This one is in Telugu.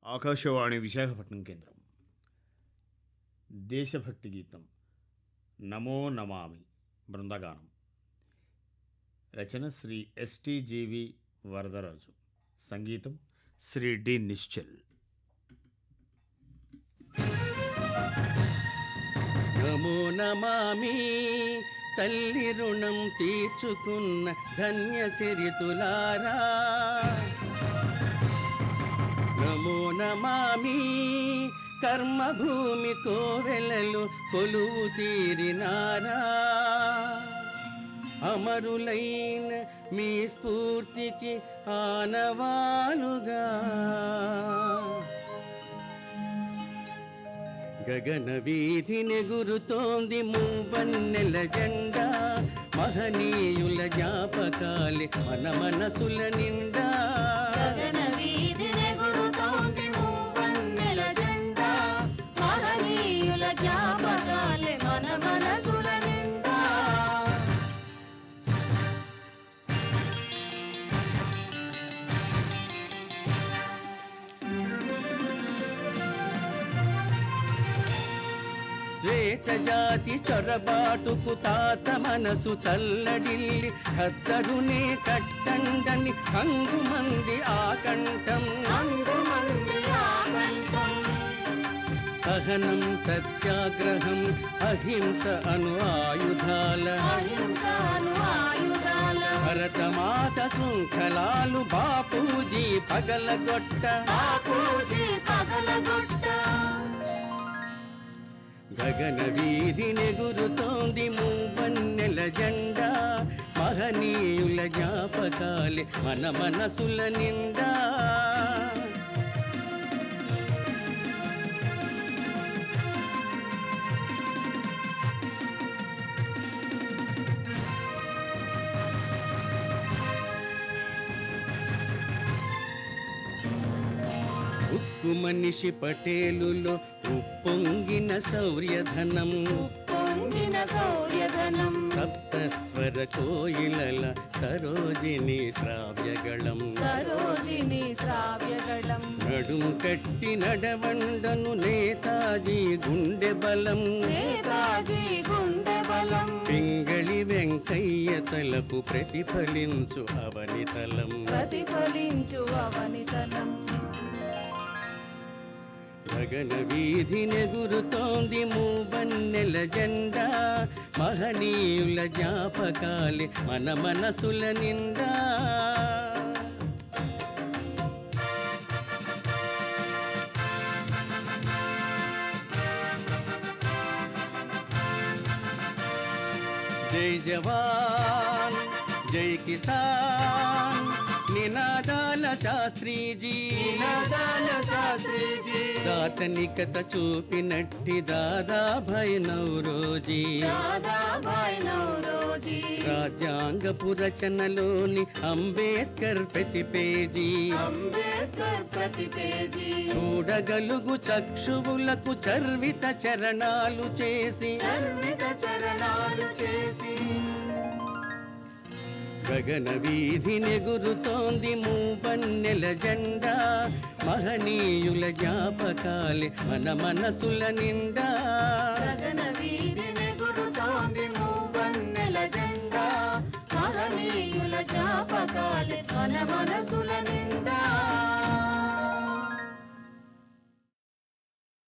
ఆకాశవాణి విశాఖపట్నం కేంద్రం. దేశభక్తి గీతం నమో నమామి బృందగానం. రచన శ్రీ ఎస్టీజీవి వరదరాజు. సంగీతం శ్రీ డి నిశ్చల్. నమో నమామి తల్లి రుణం తీర్చుకున్న ధన్య చరితులారా, నమో నమామి కర్మభూమి కోవెలలు కొలువు తీరినారా, అమరులైన మీ స్ఫూర్తికి ఆనవాలుగా గగన వీధిని గురుతోంది మూవన్నెల జెండా, మహనీయుల జ్ఞాపకాలి మన మనసుల నిండా. గగన వీధిని గురుతోంది మూవన్నెల జెండా, మహనీయుల జ్ఞాపకాలి మన మనసుల నిండా. శ్వేత జాతి చొరబాటుకు తాత మనసు తల్లడిల్లి, ఖద్దరునే కట్టండని హంగుమంది ఆకంఠం. సహనం సత్యాగ్రహం అహింస అను ఆయుధాల, భరతమాత శృంఖలాలు బాపూజీ పగలగొట్ట. గగన వీధిని గురుతోంది మూవన్నెల జెండా, మహనీయుల జ్ఞాపకాలి మన మనసుల నిండా. ఉక్కు మనిషి పటేలులో ఉప్పొంగిన శౌర్యధనం, సప్తస్వర కోయిలల సరోజిని శ్రావ్యగళం. నడుం కట్టి నడవండను నేతాజీ గుండె బలం. పింగళి వెంకయ్య తలపు ప్రతిఫలించు అవనితలం. గగన వీధిని గురుతోంది మూవన్నెల జెండా, మహనీయుల జ్ఞాపకాలి మన మనసుల నిండా. జై జవాన్ జై కిసాన్ నినాదాల శాస్త్రీజీ, దార్శనికత చూపినట్టి దాదాభాయ్ నౌరోజీ. రాజ్యాంగపు రచనలోని అంబేద్కర్ ప్రతి పేజీ, చూడగలుగు చక్షువులకు చర్విత చరణాలు చేసి. గగన వీధిని గురుతోంది మూవన్నెల జెండా, మహనీయుల జ్ఞాపకాలి మన మనసుల నిండా. గగన వీధిని గురుతోంది మూవన్నెల జెండా, మహనీయుల జ్ఞాపకాలి మన మనసుల నిండా.